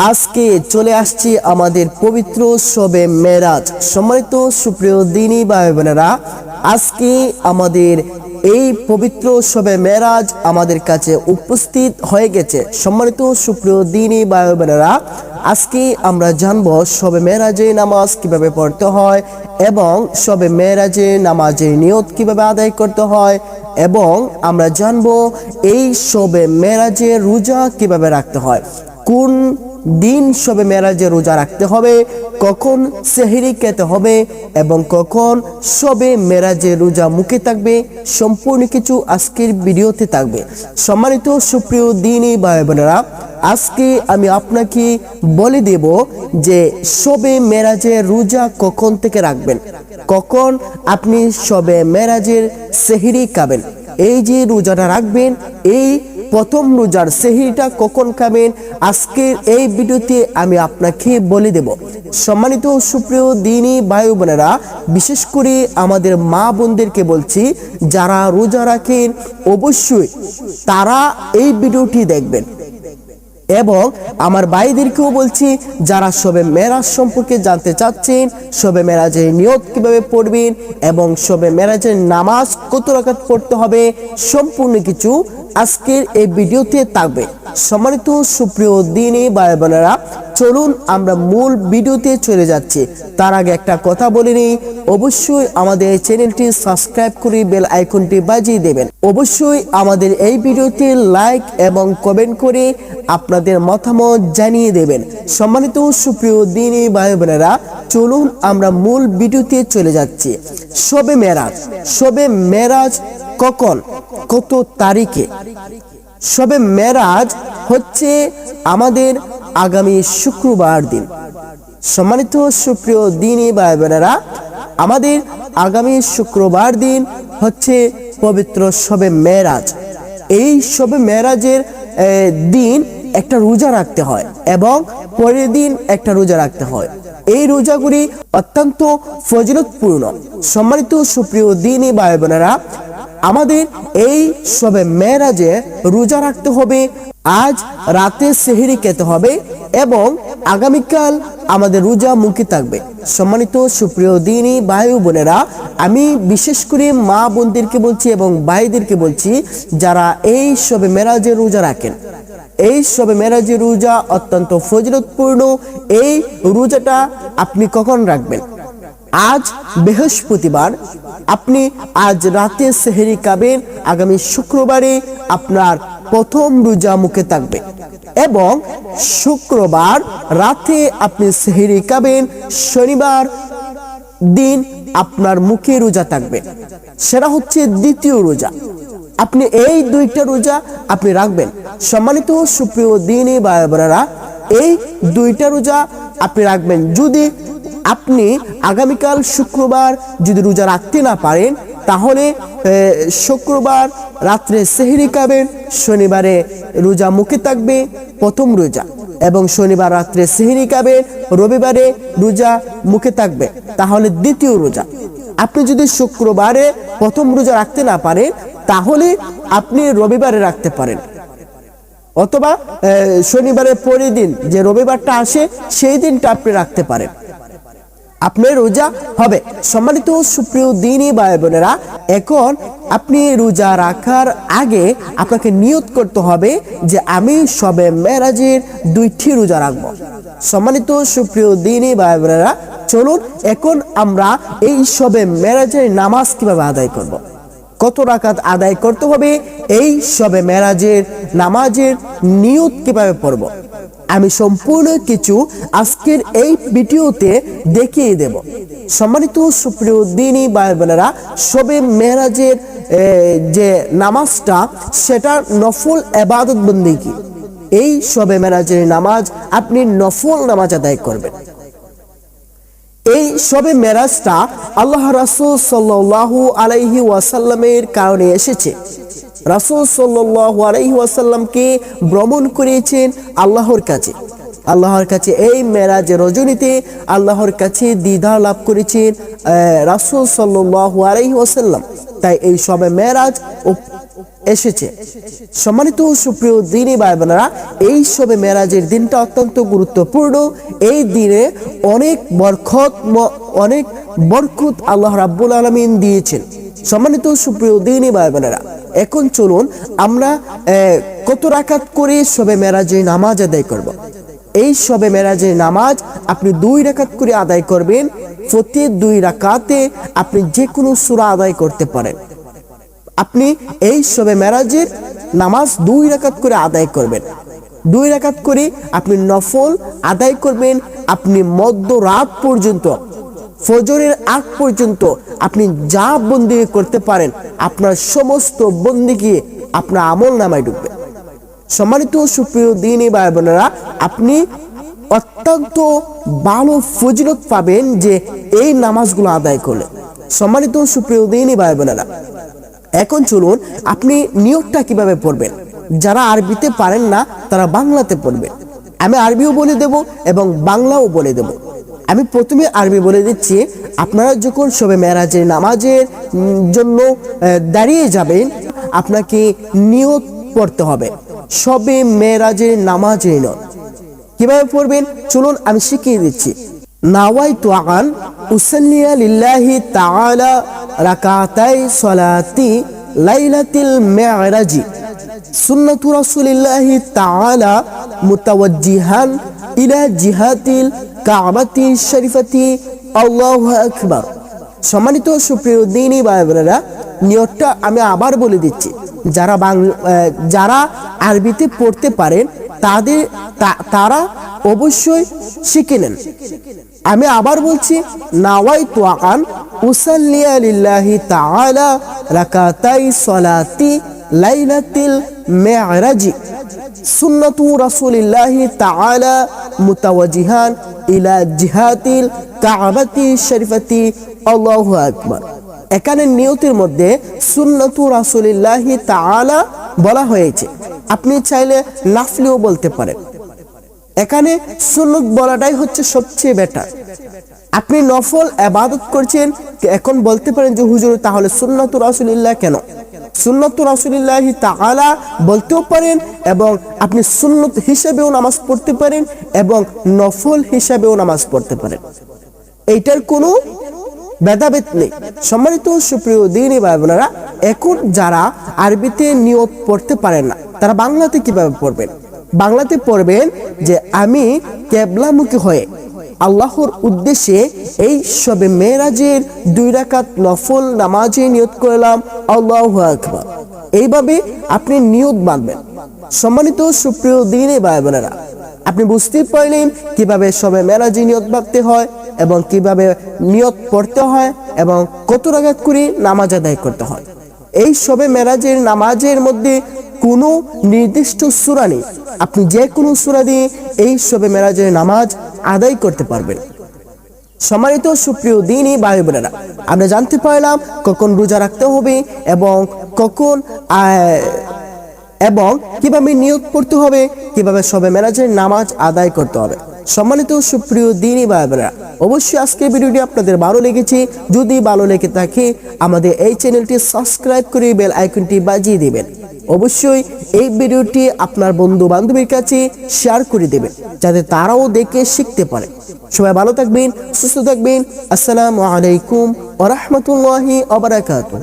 আজকে চলে আসছি আমাদের পবিত্র শবে মেরাজ। সম্মানিত সুপ্রিয় দিনী ভাই বোনেরা, আজকে আমাদের এই পবিত্র শবে মেরাজ আমাদের কাছে উপস্থিত হয়ে গেছে। সম্মানিত সুপ্রিয় দিনী ভাই বোনেরা, আজকে আমরা জানবো শবে মেরাজে নামাজ কিভাবে পড়তে হয় এবং শবে মেরাজে নামাজের নিয়ত কিভাবে আদায় করতে হয়, এবং আমরা জানবো এই শবে মেরাজে রোজা কিভাবে রাখতে হয়, কোন দিন শবে মেরাজে রোজা রাখতে হবে, কখন সেহরি খেতে হবে এবং কখন শবে মেরাজে রোজা মুখে থাকবে, সম্পূর্ণ কিছু আজকের ভিডিওতে থাকবে। সম্মানিত সুপ্রিয় দিনী ভাই বোনেরা, আজকে আমি আপনাকে বলে দেব যে শবে মেরাজে রোজা কখন থেকে রাখবেন, কখন আপনি শবে মেরাজের সেহরি খাবেন। এই যে রোজাটা রাখবেন, এই প্রথম রোজার সেহরিটা কখন খাবেন, আজকের এই ভিডিওতে আমি আপনাকে বলে দেব। সম্মানিত সুপ্রিয় দিনী ভাই বোনেরা, বিশেষ করে আমাদের মা বোনদেরকে বলছি, যারা রোজা রাখেন অবশ্যই তারা এই ভিডিওটি দেখবেন, এবং আমার ভাইদেরকেও বলছি যারা শবে মেরাজ সম্পর্কে জানতে চাচ্ছেন, শবে মেরাজের নিয়ত কিভাবে পড়বেন এবং শবে মেরাজের নামাজ কত রাকাত পড়তে হবে, সম্পূর্ণ কিছু আজকের এই ভিডিওতে থাকবে। সম্মানিত সুপ্রিয় দিনী ভাই বোনেরা, চলুন আমরা মূল ভিডিওতে চলে যাচ্ছি। তার আগে একটা কথা বলে নিই, অবশ্যই আমাদের এই চ্যানেলটি সাবস্ক্রাইব করে বেল আইকনটি বাজিয়ে দেবেন। অবশ্যই আমাদের এই ভিডিওতে লাইক এবং কমেন্ট করে আপনাদের মতামত জানিয়ে দেবেন। সম্মানিত সুপ্রিয় দিনী ভাই বোনেরা, চলুন আমরা মূল ভিডিওতে চলে যাচ্ছি। শবে মেরাজ, শবে মেরাজ কখন, কত তারিখে? শবে মেরাজ হচ্ছে আমাদের আগামী শুক্রবার দিন। সম্মানিত সুপ্রিয় দিনী ভাই বোনেরা, আমাদের আগামী শুক্রবার দিন হচ্ছে পবিত্র শবে মেরাজ। এই শবে মেরাজের দিন একটা রোজা রাখতে হয় এবং পরের দিন একটা রোজা রাখতে হয়। এই রোজাগুলি অত্যন্ত ফজিলতপূর্ণ। সম্মানিত সুপ্রিয় দিনী ভাই বোনেরা, আমাদের এই শবে মেরাজে রোজা রাখতে হবে, আজ রাতে সেহরি খেতে হবে এবং আগামীকাল আমাদের রোজা মুখে থাকবে। সম্মানিত সুপ্রিয় দিনী ভাই বোনেরা, আমি বিশেষ করে মা বোনদেরকে বলছি এবং ভাইদেরকে বলছি, যারা এই শবে মেরাজে রোজা রাখেন, এই শবে মেরাজের রোজা অত্যন্ত ফজিলতপূর্ণ। এই রোজাটা আপনি কখন রাখবেন? আজ বৃহস্পতিবার, আপনি আজ রাতে সেহরি খাবেন, আগামী শুক্রবারে আপনার প্রথম রোজা মুখে থাকবে এবং শুক্রবার রাতে আপনি সেহরি খাবেন, শনিবার দিন আপনার মুখে রোজা থাকবে, সেটা হচ্ছে দ্বিতীয় রোজা। আপনি এই দুইটা রোজা আপনি রাখবেন। সম্মানিত সুপ্রিয় দিনী ভাই বোনেরা, এই দুইটা রোজা আপনি রাখবেন। যদি আপনি আগামীকাল শুক্রবার যদি রোজা রাখতে না পারেন, তাহলে শুক্রবার রাত্রে সেহরি খাবেন, শনিবারে রোজা মুখে থাকবে প্রথম রোজা, এবং শনিবার রাত্রে সেহরি খাবেন, রবিবারে রোজা মুখে থাকবে, তাহলে দ্বিতীয় রোজা। আপনি যদি শুক্রবারে প্রথম রোজা রাখতে না পারেন, তাহলে আপনি রবিবারে রাখতে পারেন, অথবা শনিবারের পরের দিন যে রবিবারটা আসে সেই দিনটা আপনি রাখতে পারেন, আপনার রোজা হবে। সম্মানিত সুপ্রিয় দিনী ভাই বোনেরা, এখন আপনি রোজা রাখার আগে আপনাকে নিয়ত করতে হবে যে আমি শবে মেরাজের দুইটি রোজা রাখবো। সম্মানিত সুপ্রিয় দিনী ভাই বোনেরা, চলুন এখন আমরা এই শবে মেরাজের নামাজ কিভাবে আদায় করব, কত রাকাত আদায় করতে হবে, এই শবে মেরাজের নামাজের নিয়ত কিভাবে পড়ব, আমি সম্পূর্ণ কিছু আজকের এই ভিডিওতে দেখিয়ে দেব। সম্মানিত সুপ্রিয় দিনী ভাই বোনেরা, শবে মেরাজের যে নামাজটা, সেটা নফল ইবাদত বন্দেগী। এই শবে মেরাজের নামাজ আপনি নফল নামাজ আদায় করবেন। এই শবে মেরাজটা আল্লাহ রাসূল সাল্লাল্লাহু আলাইহি ওয়াসাল্লামের কারণে এসেছে। রাসূল সাল্লাল্লাহু আলাইহি ওয়াসাল্লামকে ভ্রমণ করিয়েছেন আল্লাহর কাছে। আল্লাহর কাছে এই মেরাজের রজনীতে আল্লাহর কাছে দিদার লাভ করেছেন রাসূল সাল্লাল্লাহু আলাইহি ওয়াসাল্লাম। তাই এই শবে মেরাজ এসেছে। সম্মানিত সুপ্রিয় দিনী ভাই বোনেরা, এই শবে মেরাজের দিনটা অত্যন্ত গুরুত্বপূর্ণ। এই দিনে অনেক বরকত আল্লাহ রাব্বুল আলামিন দিয়েছেন। সম্মানিত সুপ্রিয় দিনী ভাই বোনেরা, এখন চলুন আমরা কত রাকাত করে শবে মেরাজের নামাজ আদায় করব। এই শবে মেরাজের নামাজ আপনি 2 রাকাত করে আদায় করবেন। প্রতি 2 রাকাতে আপনি যে কোনো সূরা আদায় করতে পারেন। আপনি এই শবে মেরাজের নামাজ 2 রাকাত করে আদায় করবেন। 2 রাকাত করে আপনি নফল আদায় করবেন। আপনি মধ্যরাত পর্যন্ত, ফজরের আগ পর্যন্ত আপনি যা বন্দেগী করতে পারেন, আপনার সমস্ত বন্দেগী আপনার আমল নামায় ঢুকবে। সম্মানিত সুপ্রিয় দিনী ভাই বোনেরা, আপনি অত্যন্ত ভালো ফজিলত পাবেন যে এই নামাজগুলো আদায় করলে। সম্মানিত সুপ্রিয় দিনী ভাই বোনেরা, এখন চলুন আপনি নিয়তটা কিভাবে পড়বেন। যারা আরবিতে পারেন না তারা বাংলাতে পড়বেন। আমি আরবিও বলে দেব এবং বাংলাও বলে দেব। আমি প্রথমে আরবি বলে দিচ্ছি। আপনারা যখন শবে মেরাজের নামাজের জন্য দাঁড়িয়ে যাবেন, আপনাকে নিয়ত পড়তে হবে। শবে মেরাজের নামাজের নিয়ত কিভাবে পড়বেন চলুন আমি শিখিয়ে দিচ্ছি। নাওয়াইতু আন উসাল্লিয়া লিল্লাহি তাআলা রাকাতাই সলাতি লাইলাতিল মি'রাজি সুন্নাতু রাসূলিল্লাহি তাআলা মুতাওয়াজ্জিহান ইলা জিহাতিল কাবাতি শরীফাতি আল্লাহু আকবার। সম্মানিত সুপ্রিয় দিনী ভাই বোনেরা, নিয়তটা আমি আবার বলে দিচ্ছি। যারা আরবিতে পড়তে পারেন তারা অবশ্যই শিখে নেন। আমি আবার বলছি, নাওয়াইতু আন উসাল্লিয়া লিল্লাহি তাআলা রাকাতাই সলাতি লাইলাতিল মি'রাজি সুন্নাতু রাসূলিল্লাহি তাআলা মুতাওয়াজ্জিহান ইলা জিহাতিল কাবাতি শরীফাতি আল্লাহু আকবার। এখানে নিয়তের মধ্যে সুন্নাতু রাসূলিল্লাহি তাআলা বলা হয়েছে। আপনি চাইলে নাফলিও বলতে পারেন। এখানে সুন্নত বলাটাই হচ্ছে সবচেয়ে বেটার। আপনি নফল ইবাদত করছেন, এখন বলতে পারেন যে হুজুর তাহলে সুন্নাতু রাসূলিল্লাহ কেন? সুন্নাতু রাসূলিল্লাহি তাআলা বলতেও পারেন এবং আপনি সুন্নত হিসেবেও নামাজ পড়তে পারেন এবং নফল হিসেবেও নামাজ পড়তে পারেন। এইটার কোনো ভেদাভেদ নেই। সম্মানিত সুপ্রিয় দিনী ভাই বোনেরা, এখন যারা আরবিতে নিয়ত পড়তে পারেন না তারা বাংলাতে কিভাবে পড়বেন? বাংলাতে পড়বেন যে আমি কিবলামুখী হয়ে আল্লাহর উদ্দেশ্যে এই শবে মেরাজের 2 রাকাত নফল নামাজে নিয়ত করলাম, আল্লাহু আকবার। এইভাবে আপনি নিয়ত বাঁধবেন। সম্মানিত সুপ্রিয় দিনী ভাই বোনেরা, আপনি বুঝতে পারলেন কিভাবে শবে মেরাজে নিয়ত বাঁধতে হয় এবং কিভাবে নিয়ত পড়তে হয় এবং কত রাকাত করে নামাজ আদায় করতে হয়। এই শবে মেরাজের নামাজের মধ্যে কোনো নির্দিষ্ট সূরা নেই। আপনি যে কোনো সূরা দিয়ে এই শবে মেরাজের নামাজ আদায় করতে পারবেন। সম্মানিত সুপ্রিয় দিনী ভাই বোনেরা, আমরা জানতে পারলাম কখন রোজা রাখতে হবে এবং কিভাবে নিয়ত পড়তে হবে, কিভাবে শবে মেরাজের নামাজ আদায় করতে হবে। সম্মানিত সুপ্রিয় দিনী ভাই বোনেরা, অবশ্যই আজকের ভিডিওটি আপনাদের ভালো লেগেছে। যদি ভালো লেগে থাকে আমাদের এই চ্যানেলটি সাবস্ক্রাইব করে বেল আইকনটি বাজিয়ে দিবেন। অবশ্যই এই ভিডিওটি আপনার বন্ধু বান্ধবীর কাছে শেয়ার করে দেবেন যাতে তারাও দেখে শিখতে পারে। সবাই ভালো থাকবেন, সুস্থ থাকবেন। আসসালামু আলাইকুম ওয়া রাহমাতুল্লাহি ওয়া বারাকাতুহু।